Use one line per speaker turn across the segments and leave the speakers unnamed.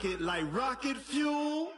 rocket like rocket fuel.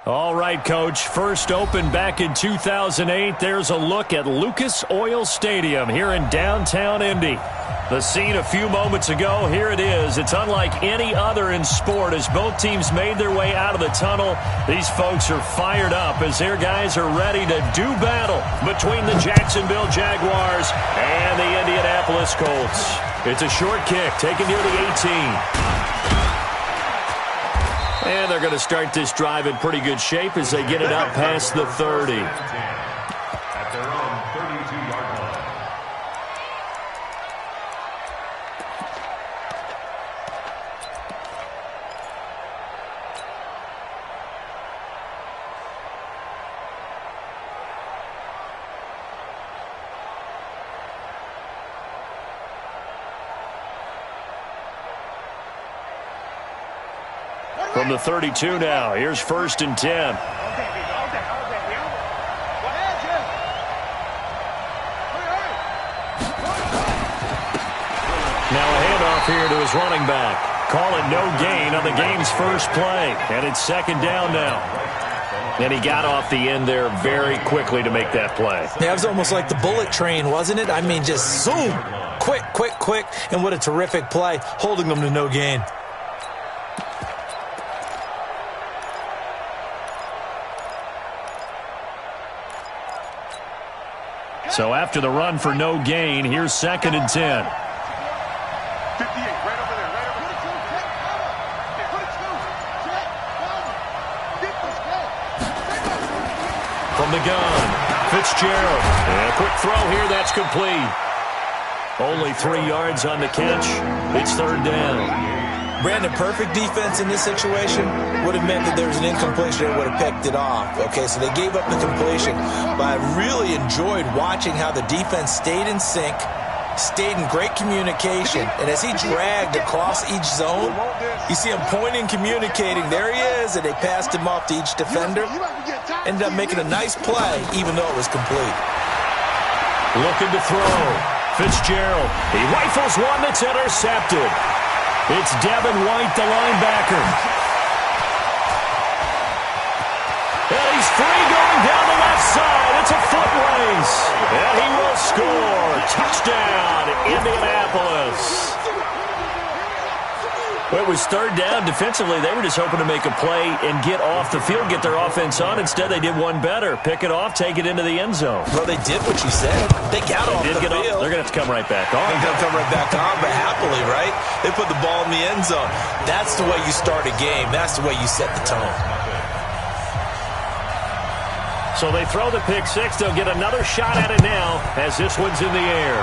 All right, Coach. First opened back in 2008. There's a look at Lucas Oil Stadium here in downtown Indy. The scene a few moments ago, here it is. It's unlike any other in sport as both teams made their way out of the tunnel. These folks are fired up as their guys are ready to do battle between the Jacksonville Jaguars and the Indianapolis Colts. It's a short kick taken near the 18. And they're going to start this drive in pretty good shape as they get it up past the 30.
At their own 32-yard line.
From the 32 now, here's 1st and 10.
Now
a handoff here to his running back. Call it no gain on the game's first play. And it's 2nd down now. And he got off the end there very quickly to make that play.
Yeah, it was almost like the bullet train, wasn't it? I mean, just zoom. Quick, quick, quick. And what a terrific play, holding them to no gain.
So after the run for no gain, here's 2nd and 10.
58, right over there, right over there.
From the gun, Fitzgerald. And a quick throw here, that's complete. Only 3 yards on the catch. It's 3rd down.
Brandon, perfect defense in this situation would have meant that there was an incompletion and would have picked it off. Okay, so they gave up the completion. But I really enjoyed watching how the defense stayed in sync, stayed in great communication, and as he dragged across each zone, you see him pointing, communicating. There he is, and they passed him off to each defender. Ended up making a nice play, even though it was complete.
Looking to throw. Fitzgerald. He rifles one that's intercepted. It's Devin White, the linebacker. And he's free going down the left side. It's a foot race. And he will score. Touchdown, Indianapolis. Well, it was third down. Defensively, they were just hoping to make a play and get off the field, get their offense on. Instead, they did one better. Pick it off, take it into the end zone.
Well, they did what you said. They got off the field.
They're going to have to come right back on.
They're going to come right back on, but happily, right? They put the ball in the end zone. That's the way you start a game. That's the way you set the tone.
So they throw the pick six. They'll get another shot at it now as this one's in the air.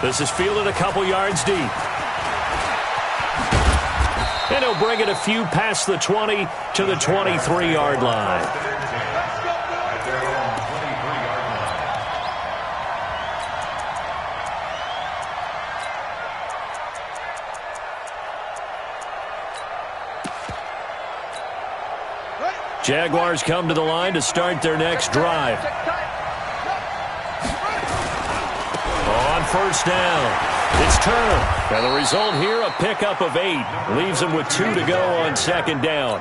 This is fielded a couple yards deep. And he'll bring it a few past the 20 to the 23-yard line. Jaguars come to the line to start their next drive. On first down. It's Turner. And the result here, a pickup of 8. Leaves him with 2 to go on second down.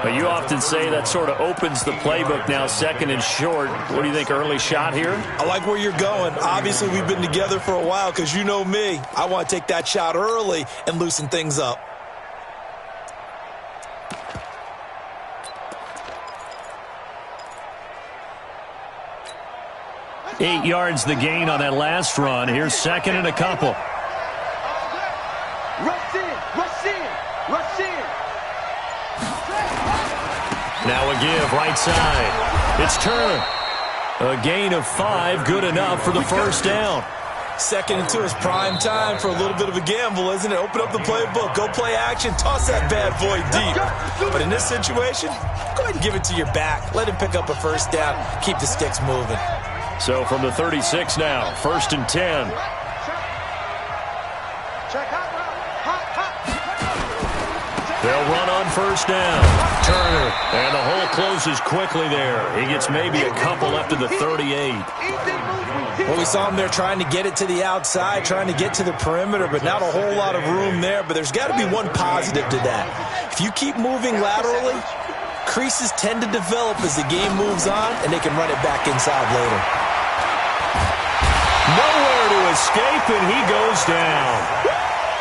But you often say that sort of opens the playbook now, second and short. What do you think, early shot here?
I like where you're going. Obviously, we've been together for a while because you know me. I want to take that shot early and loosen things up.
Eight yards the gain on that last run. Here's second and a couple.
Rush in, rush in, rush in.
Now a give, right side. It's Turner. A gain of 5, good enough for the first down.
Second and 2 is prime time for a little bit of a gamble, isn't it? Open up the playbook, go play action, toss that bad boy deep. But in this situation, go ahead and give it to your back. Let him pick up a first down, keep the sticks moving.
So from the 36 now, first and 10. They'll run on first down. Turner, and the hole closes quickly there. He gets maybe a couple up to the 38.
Well, we saw him there trying to get it to the outside, trying to get to the perimeter, but not a whole lot of room there. But there's got to be one positive to that. If you keep moving laterally, creases tend to develop as the game moves on, and they can run it back inside later.
Nowhere to escape, and he goes down.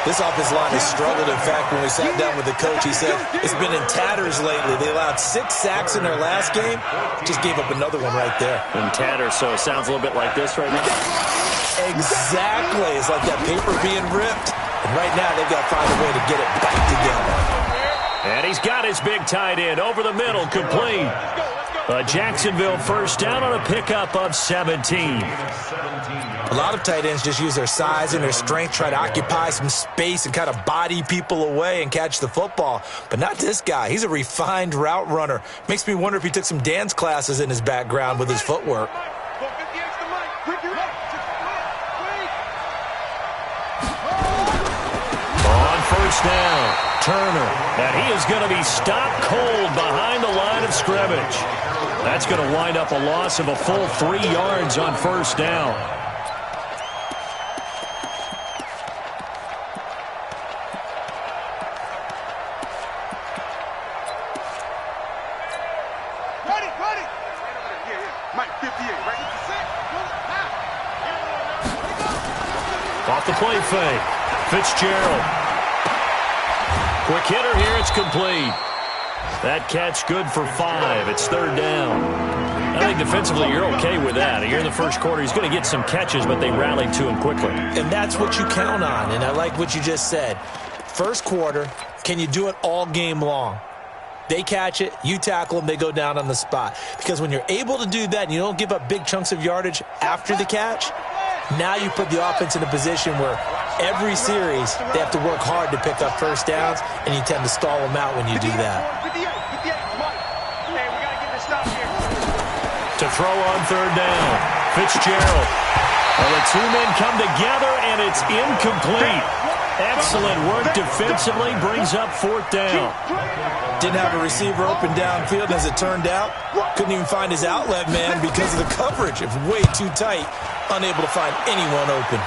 This offensive line has struggled. In fact, when we sat down with the coach, he said it's been in tatters lately. They allowed 6 sacks in their last game. Just gave up another one right there.
In tatters, so it sounds a little bit like this right now.
Exactly. It's like that paper being ripped. And right now, they've got to find a way to get it back together.
And he's got his big tight end over the middle, complete. A Jacksonville first down on a pickup of 17.
A lot of tight ends just use their size and their strength, try to occupy some space and kind of body people away and catch the football. But not this guy. He's a refined route runner. Makes me wonder if he took some dance classes in his background with his footwork.
On first down, Turner. And he is going to be stopped cold behind the line of scrimmage. That's going to wind up a loss of a full 3 yards on first down. Off the play fake. Fitzgerald. Quick hitter here. It's complete. That catch good for 5. It's third down. I think defensively you're okay with that. You're in the first quarter. He's going to get some catches, but they rallied to him quickly.
And that's what you count on, and I like what you just said. First quarter, can you do it all game long? They catch it, you tackle them, they go down on the spot. Because when you're able to do that and you don't give up big chunks of yardage after the catch, now you put the offense in a position where every series, they have to work hard to pick up first downs, and you tend to stall them out when you do that.
To throw on third down, Fitzgerald. Well, the two men come together, and it's incomplete. Excellent work defensively, brings up fourth down.
Didn't have a receiver open downfield, as it turned out. Couldn't even find his outlet man because of the coverage. It was way too tight, unable to find anyone open.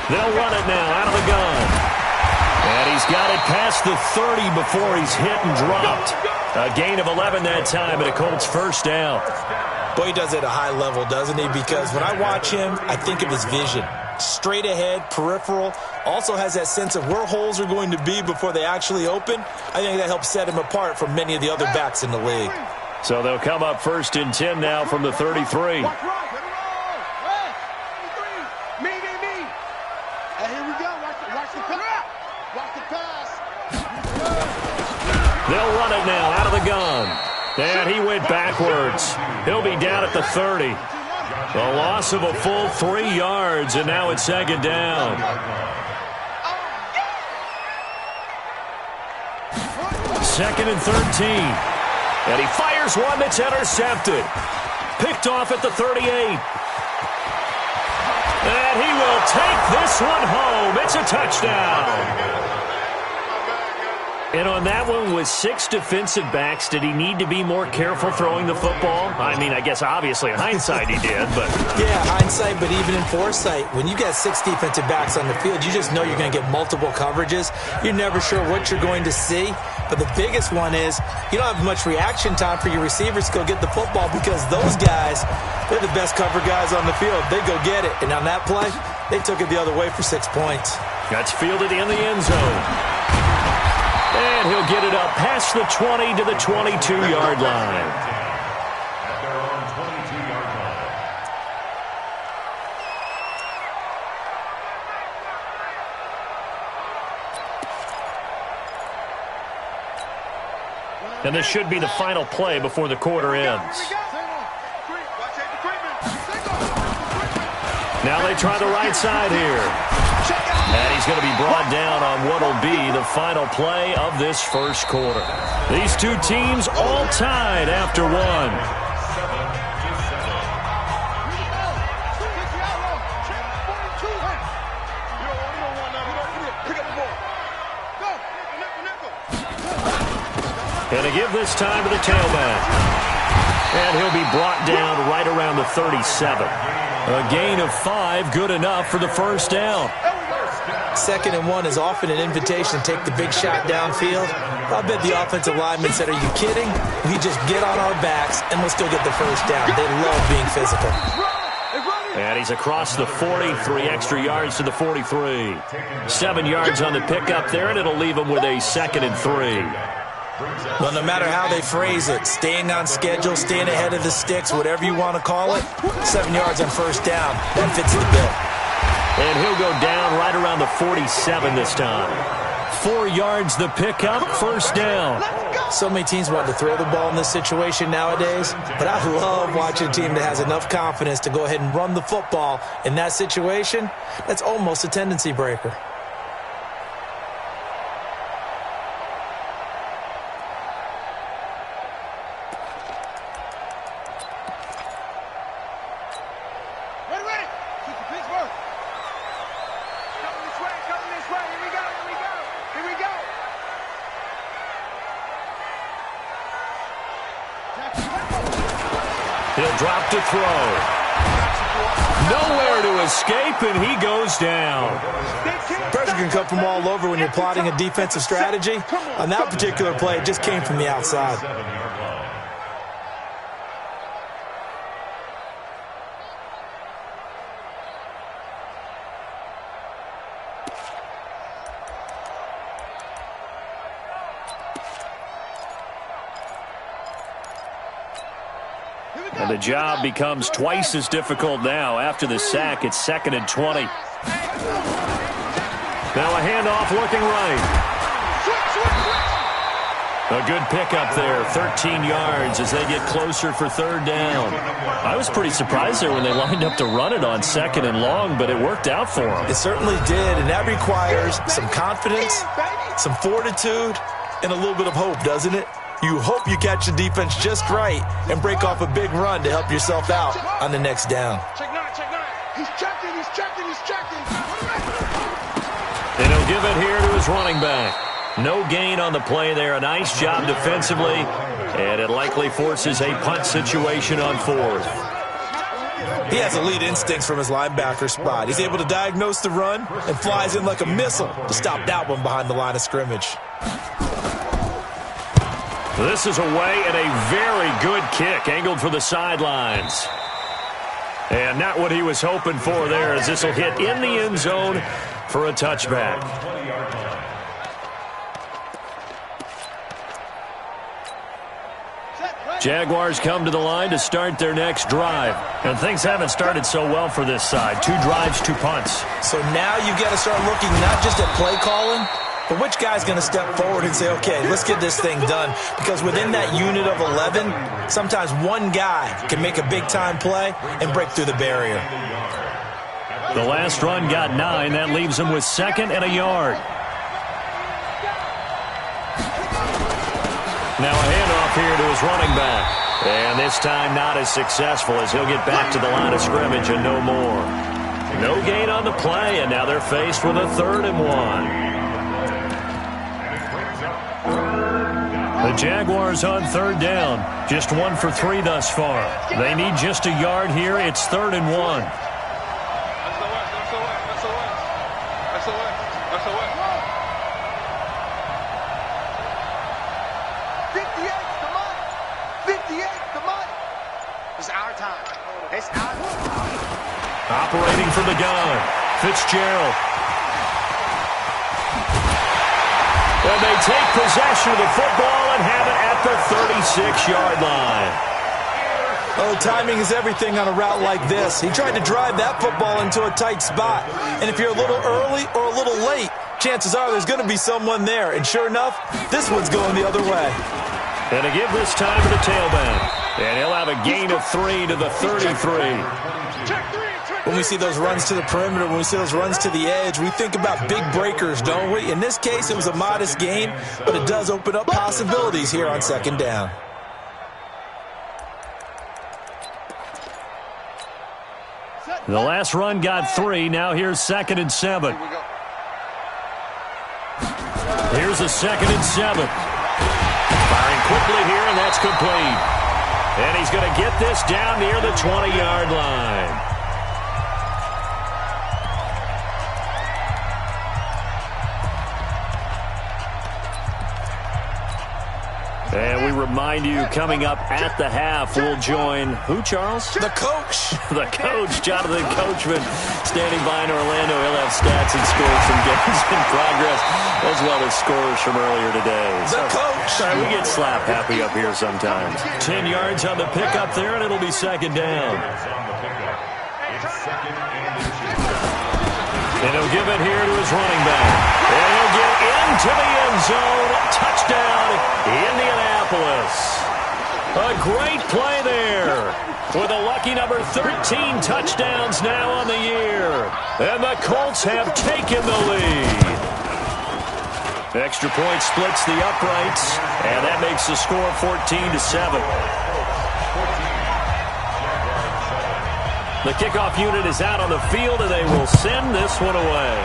They'll run it now out of the gun. And he's got it past the 30 before he's hit and dropped. A gain of 11 that time, and a Colts first down.
Boy, he does it at a high level, doesn't he? Because when I watch him, I think of his vision. Straight ahead, peripheral. Also has that sense of where holes are going to be before they actually open. I think that helps set him apart from many of the other backs in the league.
So they'll come up first and 10 now from the 33. They'll run it now out of the gun. And he went backwards. He'll be down at the 30. A loss of a full 3 yards, and now it's second down. Second and 13. And he fires one that's intercepted. Picked off at the 38. And he will take this one home. It's a touchdown. And on that one, with 6 defensive backs, did he need to be more careful throwing the football? I mean, I guess obviously in hindsight he did, but...
Yeah, hindsight, but even in foresight, when you got 6 defensive backs on the field, you just know you're going to get multiple coverages. You're never sure what you're going to see. But the biggest one is you don't have much reaction time for your receivers to go get the football because those guys, they're the best cover guys on the field. They go get it. And on that play, they took it the other way for 6 points.
That's fielded in the end zone. And he'll get it up past the 20 to the 22-yard line.
At their own 22-yard line.
And this should be the final play before the quarter ends. Now they try the right side here. And he's going to be brought down on what will be the final play of this first quarter. These two teams all tied after one. And to give this time to the tailback. And he'll be brought down right around the 37. A gain of 5, good enough for the first down.
2nd and 1 is often an invitation to take the big shot downfield. I bet the offensive lineman said, are you kidding? We just get on our backs and we'll still get the first down. They love being physical.
And he's across the 40, 3 extra yards to the 43. 7 yards on the pickup there, and it'll leave him with a 2nd and 3.
Well, no matter how they phrase it, staying on schedule, staying ahead of the sticks, whatever you want to call it, 7 yards on first down, that fits the bill.
And he'll go down right around the 47 this time. 4 yards the pickup, first down.
So many teams want to throw the ball in this situation nowadays, but I love watching a team that has enough confidence to go ahead and run the football in that situation. That's almost a tendency breaker.
He'll drop to throw. Nowhere to escape, and he goes down.
Pressure can come from all over when you're plotting a defensive strategy. On that particular play, it just came from the outside.
And the job becomes twice as difficult now. After the sack, it's 2nd and 20. Now a handoff looking right. A good pickup there, 13 yards as they get closer for 3rd down. I was pretty surprised there when they lined up to run it on 2nd and long, but it worked out for them.
It certainly did, and that requires some confidence, some fortitude, and a little bit of hope, doesn't it? You hope you catch the defense just right and break off a big run to help yourself out on the next down.
Check nine. He's checking.
And he'll give it here to his running back. No gain on the play there. A nice job defensively, and it likely forces a punt situation on 4th.
He has elite instincts from his linebacker spot. He's able to diagnose the run and flies in like a missile to stop that one behind the line of scrimmage.
This is away and a very good kick, angled for the sidelines. And not what he was hoping for there, as this will hit in the end zone for a touchback. Jaguars come to the line to start their next drive. And things haven't started so well for this side. 2 drives, 2 punts.
So now you've got to start looking not just at play calling, but which guy's going to step forward and say, okay, let's get this thing done. Because within that unit of 11, sometimes one guy can make a big-time play and break through the barrier.
The last run got 9. That leaves him with 2nd and a yard. Now a handoff here to his running back. And this time not as successful, as he'll get back to the line of scrimmage and no more. No gain on the play, and now they're faced with a 3rd and 1. The Jaguars on 3rd down. Just 1 for 3 thus far. They need just a yard here. It's 3rd and 1. Operating from the gun, Fitzgerald. And they take possession of the football and have it at the 36-yard line.
Oh, timing is everything on a route like this. He tried to drive that football into a tight spot. And if you're a little early or a little late, chances are there's going to be someone there. And sure enough, this one's going the other way.
And to give this time to the tailback. And he'll have a gain of 3 to the 33.
When we see those runs to the perimeter, when we see those runs to the edge, we think about big breakers, don't we? In this case, it was a modest gain, but it does open up possibilities here on 2nd down.
The last run got 3. Now here's 2nd and 7. Here's a 2nd and 7. Firing quickly here, and that's complete. And he's going to get this down near the 20-yard line. And we remind you, coming up at the half, we'll join who, Charles?
The coach.
The coach, Jonathan Coachman, standing by in Orlando. He'll have stats and scores from games in progress, as well as scores from earlier today.
The coach.
Sorry, we get slap happy up here sometimes. 10 yards on the pickup there, and it'll be 2nd down. And he'll give it here to his running back. And he'll get into the end zone. Touchdown, Indianapolis. A great play there. With a lucky number 13 touchdowns now on the year. And the Colts have taken the lead. Extra point splits the uprights. And that makes the score 14-7. The kickoff unit is out on the field, and they will send this one away.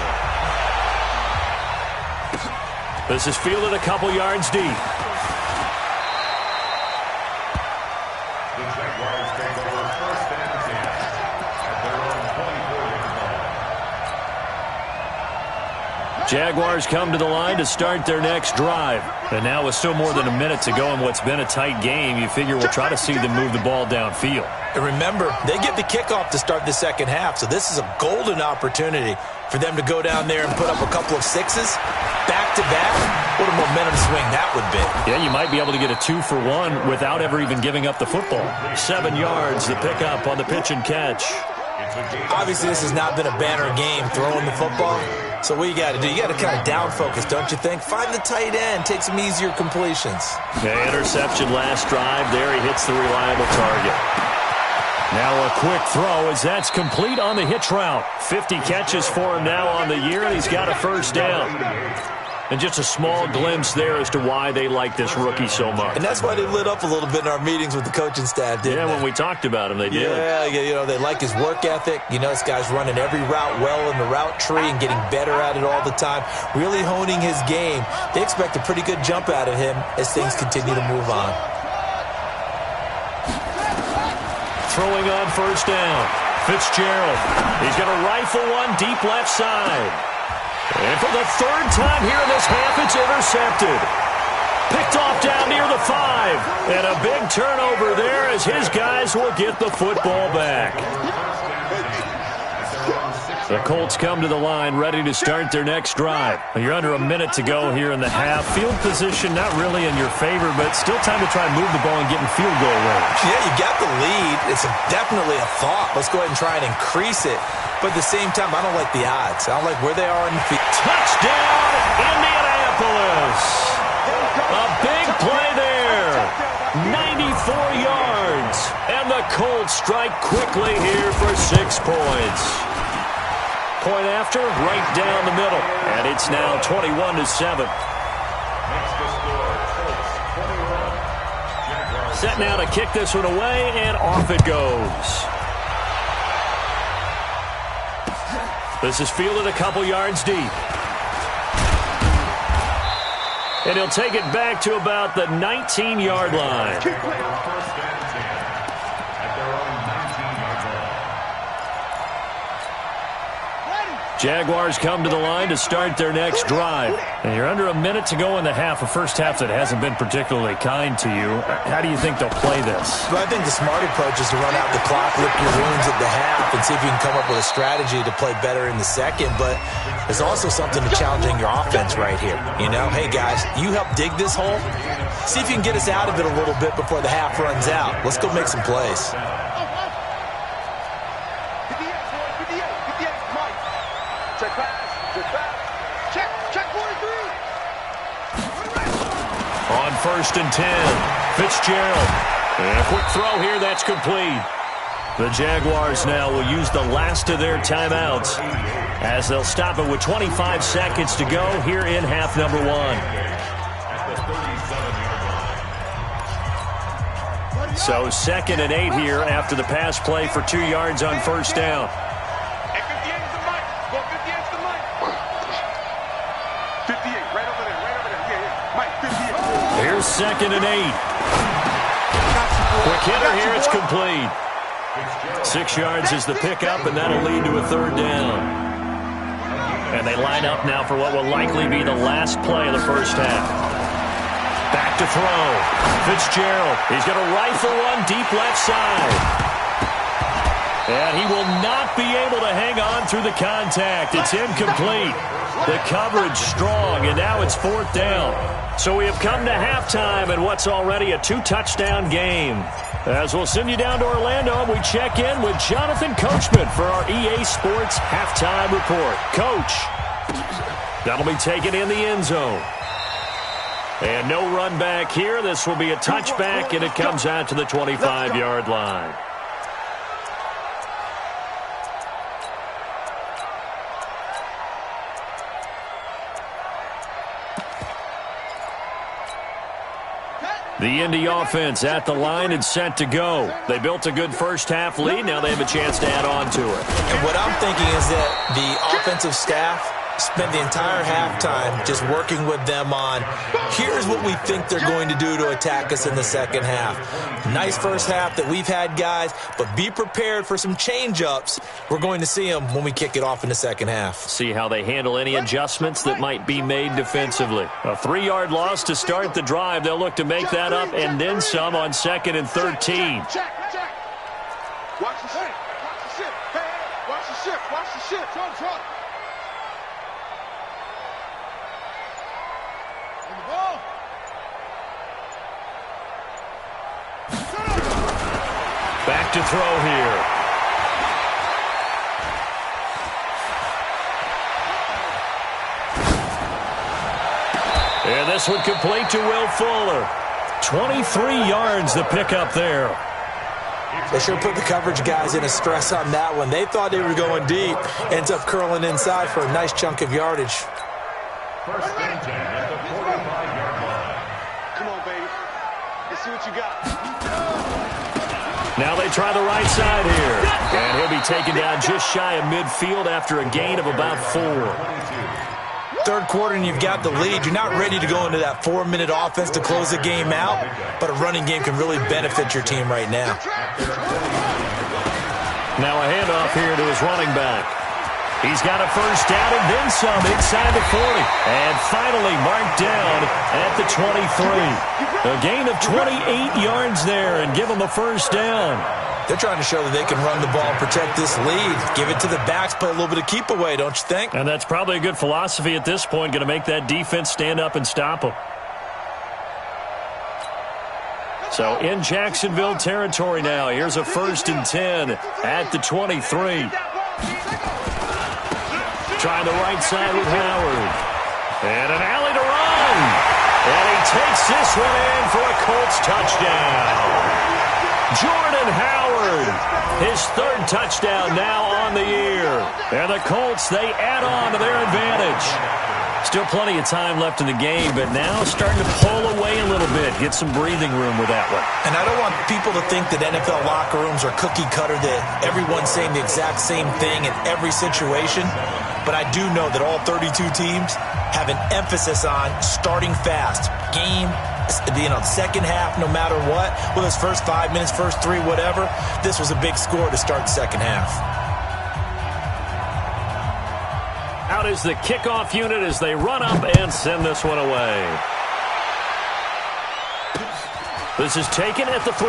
This is fielded a couple yards deep.
The Jaguars take over 1st and 10 at their own 24-yard
Jaguars come to the line to start their next drive. And now with still more than a minute to go in what's been a tight game, you figure we'll try to see them move the ball downfield.
And remember, they get the kickoff to start the second half, so this is a golden opportunity for them to go down there and put up a couple of sixes back-to-back. What a momentum swing that would be.
Yeah, you might be able to get a 2-for-1 without ever even giving up the football. 7 yards, the pickup on the pitch and catch.
Obviously, this has not been a banner game throwing the football. So what you got to do, you got to kind of down focus, don't you think? Find the tight end, take some easier completions.
Yeah, interception last drive. There he hits the reliable target. Now a quick throw as that's complete on the hitch route. 50 catches for him now on the year, and he's got a first down. And just a small glimpse there as to why they like this rookie so much.
And that's why they lit up a little bit in our meetings with the coaching staff, didn't they?
When we talked about him, they did.
Yeah, you know, they like his work ethic. You know, this guy's running every route well in the route tree and getting better at it all the time, really honing his game. They expect a pretty good jump out of him as things continue to move on.
Throwing on first down. Fitzgerald. He's going to rifle one deep left side. And for the third time here in this half, it's intercepted. Picked off down near the 5. And a big turnover there as his guys will get the football back. The Colts come to the line ready to start their next drive. You're under a minute to go here in the half. Field position not really in your favor, but still time to try and move the ball and get in field goal range.
Yeah, you got the lead. It's definitely a thought. Let's go ahead and try and increase it. But at the same time, I don't like the odds. I don't like where they are on the field.
Touchdown, Indianapolis. A big play there. 94 yards. And the Colts strike quickly here for 6 points. Point after, right down the middle. And it's now 21-7. Set now to kick this one away, and off it goes. This is fielded a couple yards deep. And he'll take it back to about the 19-yard line. Jaguars come to the line to start their next drive. And you're under a minute to go in the half, a first half that hasn't been particularly kind to you. How do you think they'll play this?
Well, I think the smart approach is to run out the clock, lick your wounds at the half, and see if you can come up with a strategy to play better in the second. But there's also something to challenging your offense right here. You know, hey, guys, you help dig this hole. See if you can get us out of it a little bit before the half runs out. Let's go make some plays.
On first and 10, Fitzgerald. And a quick throw here, that's complete. The Jaguars now will use the last of their timeouts as they'll stop it with 25 seconds to go here in half number 1. So 2nd and 8 here after the pass play for 2 yards on first down. Here's 2nd and 8. Quick hitter here, it's complete. 6 yards is the pickup, and that'll lead to a 3rd down. And they line up now for what will likely be the last play of the first half. Back to throw. Fitzgerald. He's going to rifle one deep left side. And he will not be able to hang on through the contact. It's incomplete. The coverage strong, and now it's 4th down. So we have come to halftime in what's already a 2-touchdown game. As we'll send you down to Orlando, and we check in with Jonathan Coachman for our EA Sports Halftime Report. Coach, that'll be taken in the end zone. And no run back here. This will be a touchback, and it comes out to the 25-yard line. The Indy offense at the line and set to go. They built a good first half lead. Now they have a chance to add on to it.
And what I'm thinking is that the offensive staff spent the entire halftime just working with them on, here's what we think they're going to do to attack us in the second half. Nice first half that we've had, guys, but be prepared for some change-ups. We're going to see them when we kick it off in the second half.
See how they handle any adjustments that might be made defensively. A 3-yard loss to start the drive. They'll look to make that up and then some on 2nd and 13.
Watch the ship. Watch the ship. Watch the ship. Watch the ship. Trot.
Back to throw here. And this one complete to Will Fuller. 23 yards the pickup there.
They sure put the coverage guys in a stress on that one. They thought they were going deep. Ends up curling inside for a nice chunk of yardage.
First and 10 at the 45-yard line.
Come on, baby. Let's see what you got.
Now they try the right side here. And he'll be taken down just shy of midfield after a gain of about 4.
Third quarter and you've got the lead. You're not ready to go into that 4-minute offense to close the game out, but a running game can really benefit your team right now.
Now a handoff here to his running back. He's got a first down and then some inside the 40. And finally marked down at the 23. A gain of 28 yards there and give him a first down.
They're trying to show that they can run the ball and protect this lead. Give it to the backs, play a little bit of keep away, don't you think?
And that's probably a good philosophy at this point, going to make that defense stand up and stop them. So in Jacksonville territory now, here's a 1st and 10 at the 23. Trying the right side with Howard. And an alley to run. And he takes this one in for a Colts touchdown. Jordan Howard, his 3rd touchdown now on the year. And the Colts, they add on to their advantage. Still plenty of time left in the game, but now starting to pull away a little bit. Get some breathing room with that one.
And I don't want people to think that NFL locker rooms are cookie cutter, that everyone's saying the exact same thing in every situation. But I do know that all 32 teams have an emphasis on starting fast. Game, second half, no matter what. Well, his first 5 minutes, first 3, whatever. This was a big score to start the second half.
Out is the kickoff unit as they run up and send this one away. This is taken at the 3.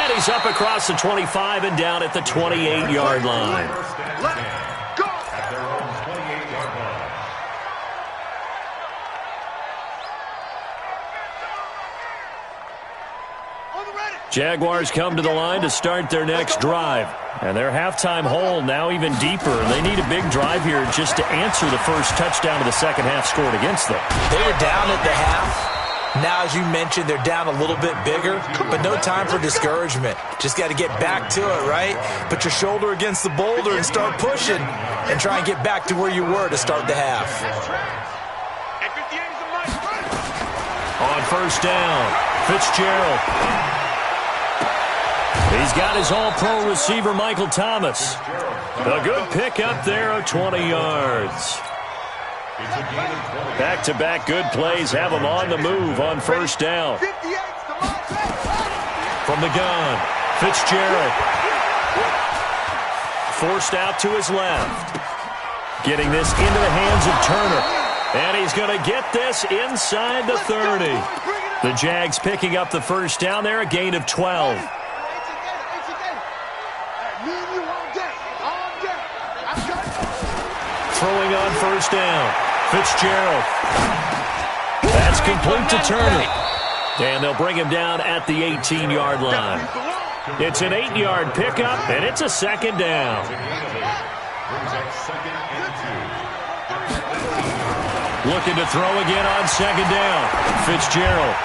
And he's up across the 25 and down at the 28-yard line.
At their own 28-yard line.
Jaguars come to the line to start their next drive. And their halftime hole now even deeper. They need a big drive here just to answer the first touchdown of the second half scored against them.
They were down at the half. Now, as you mentioned, they're down a little bit bigger, but no time for discouragement. Just got to get back to it, right? Put your shoulder against the boulder and start pushing and try and get back to where you were to start the half.
On first down, Fitzgerald. He's got his all-pro receiver, Michael Thomas. A good pick up there of 20 yards. Back-to-back good plays have him on the move on first down. From the gun, Fitzgerald. Forced out to his left. Getting this into the hands of Turner. And he's going to get this inside the 30. The Jags picking up the first down there, a gain of 12. Throwing on first down. Fitzgerald. That's complete to Turner. And they'll bring him down at the 18-yard line. It's an 8-yard pickup, and it's a second down. Looking to throw again on second down. Fitzgerald.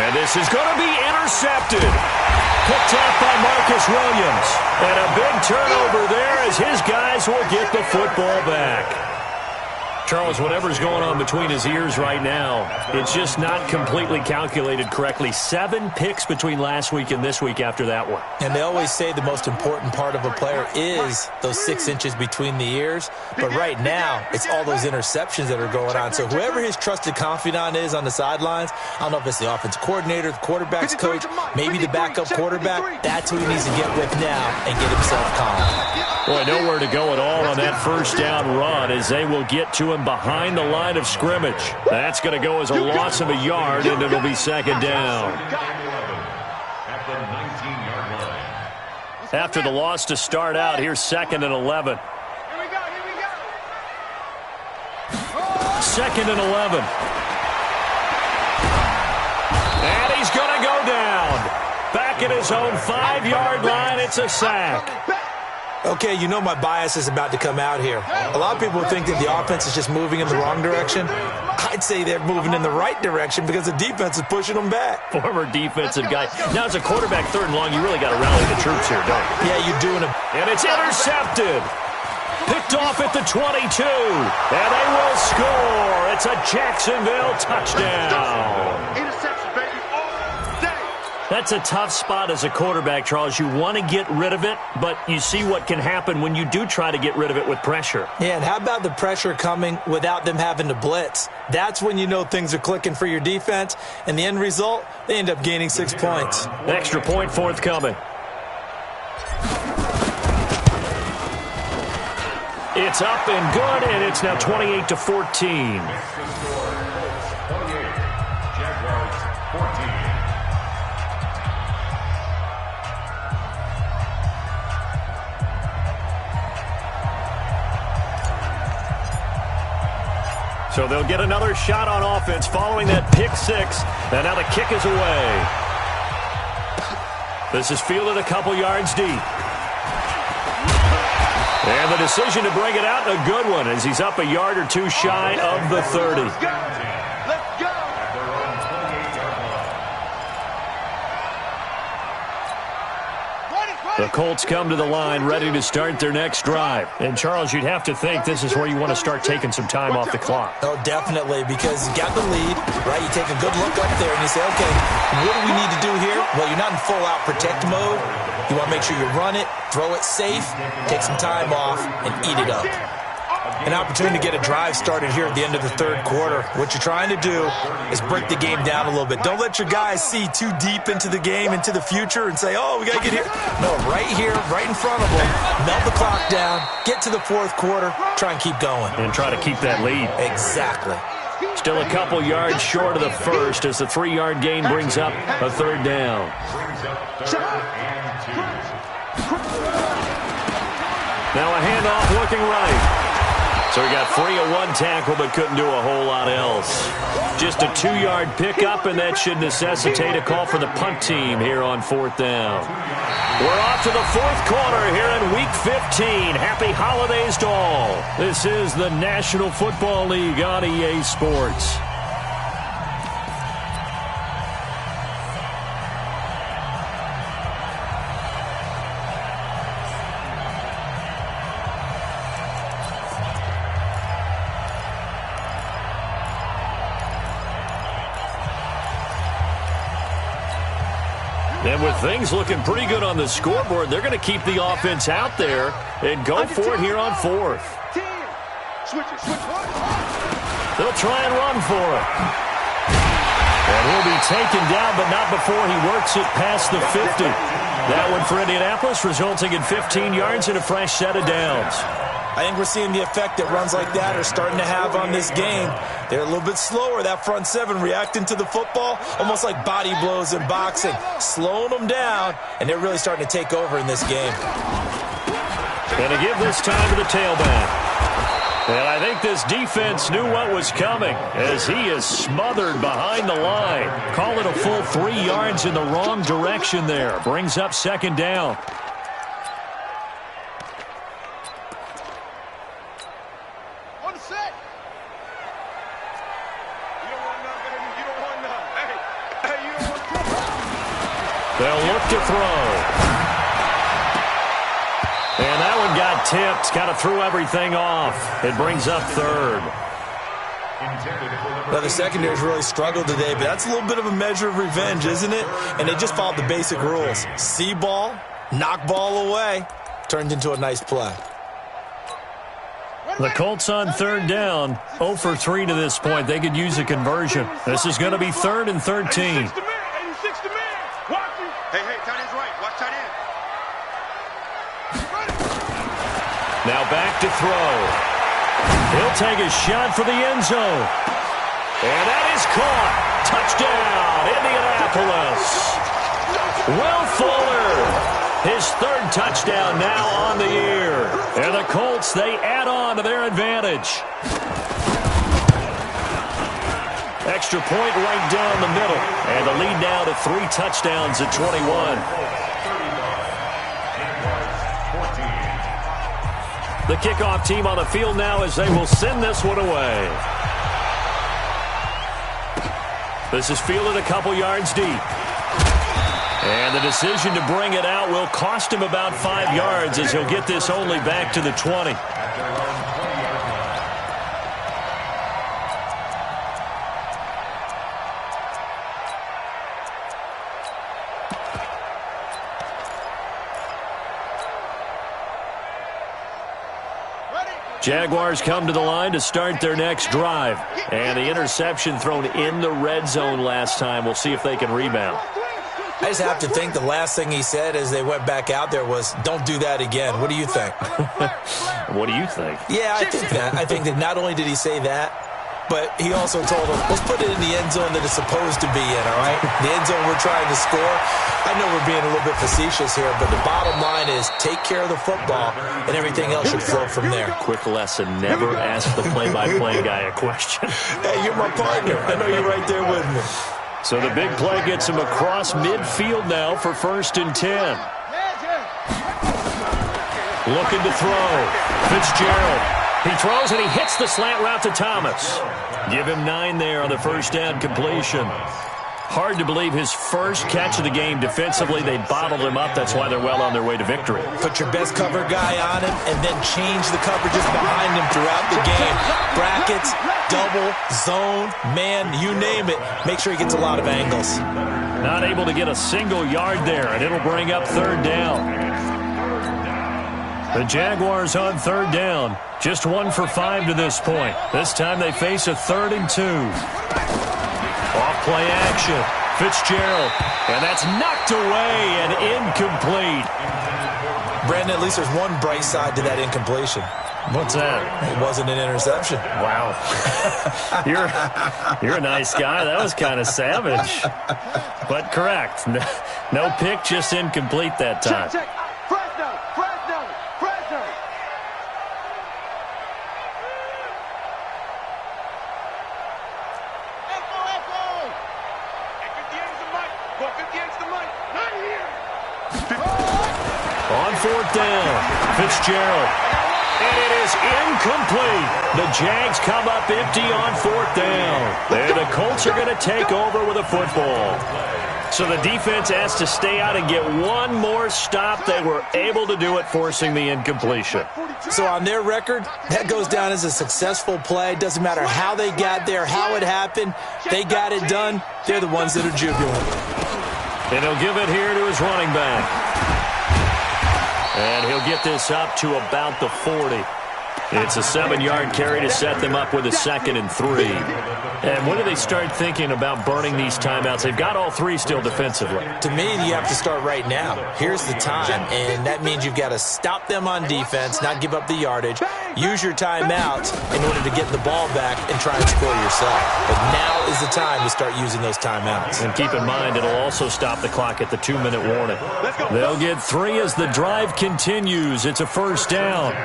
And this is going to be intercepted. Picked off by Marcus Williams. And a big turnover there as his guys will get the football back. Charles, whatever's going on between his ears right now, it's just not completely calculated correctly. 7 picks between last week and this week after that one.
And they always say the most important part of a player is those 6 inches between the ears. But right now, it's all those interceptions that are going on. So whoever his trusted confidant is on the sidelines, I don't know if it's the offensive coordinator, the quarterback's coach, maybe the backup quarterback, that's who he needs to get with now and get himself calm.
Boy, nowhere to go at all on that first down run as they will get to him behind the line of scrimmage. That's going to go as a loss of a yard, and it'll be second down. After the loss to start out, here's 2nd and 11. Second and 11. And he's going to go down. Back at his own 5-yard line, it's a sack.
Okay, you know my bias is about to come out here. A lot of people think that the offense is just moving in the wrong direction. I'd say they're moving in the right direction because the defense is pushing them back.
Former defensive guy. Now, as a quarterback 3rd and long, you really got to rally the troops here, don't you?
Yeah, you're doing it.
And it's intercepted. Picked off at the 22. And they will score. It's a Jacksonville touchdown.
Interception, baby, all day.
That's a tough spot as a quarterback, Charles. You want to get rid of it, but you see what can happen when you do try to get rid of it with pressure.
Yeah, and how about the pressure coming without them having to blitz? That's when you know things are clicking for your defense, and the end result, they end up gaining 6 points.
Extra point forthcoming. It's up and good, and it's now 28-14. So they'll get another shot on offense following that pick 6. And now the kick is away. This is fielded a couple yards deep. And the decision to bring it out, a good one, as he's up a yard or 2 shy of the 30.
Let's go.
The Colts come to the line ready to start their next drive. And, Charles, you'd have to think this is where you want to start taking some time off the clock.
Oh, definitely, because you got the lead, right? You take a good look up there and you say, okay, what do we need to do here? Well, you're not in full-out protect mode. You want to make sure you run it, throw it safe, take some time off, and eat it up. An opportunity to get a drive started here at the end of the 3rd quarter. What you're trying to do is break the game down a little bit. Don't let your guys see too deep into the game, into the future, and say, oh, we got to get here. No, right here, right in front of them. Melt the clock down, get to the 4th quarter, try and keep going.
And try to keep that lead.
Exactly.
Still a couple yards short of the first as the 3-yard gain brings up a 3rd down. Now a handoff looking right. So he got free of 1 tackle but couldn't do a whole lot else. Just a 2-yard pickup, and that should necessitate a call for the punt team here on 4th down. We're off to the 4th quarter here in Week 15. Happy holidays to all. This is the National Football League on EA Sports. And with things looking pretty good on the scoreboard, they're going to keep the offense out there and go for it here on 4th.
Switch it.
They'll try and run for it. And he'll be taken down, but not before he works it past the 50. That one for Indianapolis, resulting in 15 yards and a fresh set of downs.
I think we're seeing the effect that runs like that are starting to have on this game. They're a little bit slower, that front 7, reacting to the football, almost like body blows in boxing, slowing them down, and they're really starting to take over in this game.
Going to give this time to the tailback. And I think this defense knew what was coming as he is smothered behind the line. Call it a full 3 yards in the wrong direction there. Brings up 2nd down. They'll look to throw. And that one got tipped. Kind of threw everything off. It brings up 3rd.
Well, the secondary's really struggled today, but that's a little bit of a measure of revenge, isn't it? And they just followed the basic rules. See ball, knock ball away, turned into a nice play.
The Colts on third down, 0 for 3 to this point. They could use a conversion. This is going to be 3rd and 13.
86 to man. Hey, tight end's right. Watch tight end.
Now back to throw. He'll take a shot for the end zone. And that is caught. Touchdown, Indianapolis. Will Fuller. His 3rd touchdown now on the year. And the Colts, they add on to their advantage. Extra point right down the middle. And the lead now to 3 touchdowns at 21. The kickoff team on the field now as they will send this one away. This is fielded a couple yards deep. And the decision to bring it out will cost him about 5 yards as he'll get this only back to the 20. Jaguars come to the line to start their next drive. And the interception thrown in the red zone last time. We'll see if they can rebound.
I just have to think the last thing he said as they went back out there was, don't do that again. What do you think?
What do you think?
Yeah, I think that. I think that not only did he say that, but he also told them, let's put it in the end zone that it's supposed to be in, all right? The end zone we're trying to score. I know we're being a little bit facetious here, but the bottom line is take care of the football, and everything else should flow from there.
Quick lesson, never ask the play-by-play guy a question.
Hey, you're my partner. I know you're right there with me.
So the big play gets him across midfield now for 1st and 10. Looking to throw. Fitzgerald. He throws and he hits the slant route to Thomas. Give him 9 there on the first down completion. Hard to believe his first catch of the game defensively. They bottled him up. That's why they're well on their way to victory.
Put your best cover guy on him and then change the coverages behind him throughout the game. Brackets, double, zone, man, you name it. Make sure he gets a lot of angles.
Not able to get a single yard there, and it'll bring up 3rd down. The Jaguars on 3rd down. Just 1 for 5 to this point. This time they face a 3rd and 2. Off-play action. Fitzgerald. And that's knocked away and incomplete.
Brandon, at least there's one bright side to that incompletion.
What's that?
It wasn't an interception.
Wow. You're a nice guy. That was kind of savage. But correct. No pick, just incomplete that time.
Check. Fresno.
On 4th down, Fitzgerald. And it is incomplete. The Jags come up empty on 4th down. And the Colts are going to take over with a football. So the defense has to stay out and get one more stop. They were able to do it, forcing the incompletion.
So on their record, that goes down as a successful play. Doesn't matter how they got there, how it happened. They got it done. They're the ones that are jubilant.
And he'll give it here to his running back. And he'll get this up to about the 40. It's a 7-yard carry to set them up with a 2nd and 3. And when do they start thinking about burning these timeouts? They've got all 3 still defensively.
To me, you have to start right now. Here's the time, and that means you've got to stop them on defense, not give up the yardage, use your timeouts in order to get the ball back and try and score yourself. But now is the time to start using those timeouts.
And keep in mind, it'll also stop the clock at the 2-minute warning. They'll get 3 as the drive continues. It's a 1st down.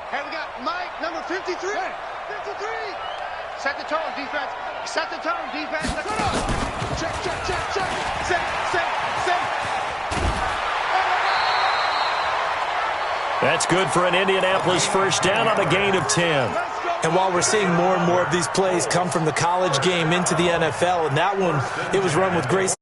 Hey, we got Mike, number 53. 53. Set the tone, defense. Set the tone, defense. Let's go. Check. Set.
That's good for an Indianapolis 1st down on a gain of 10.
And while we're seeing more and more of these plays come from the college game into the NFL, and that one, it was run with great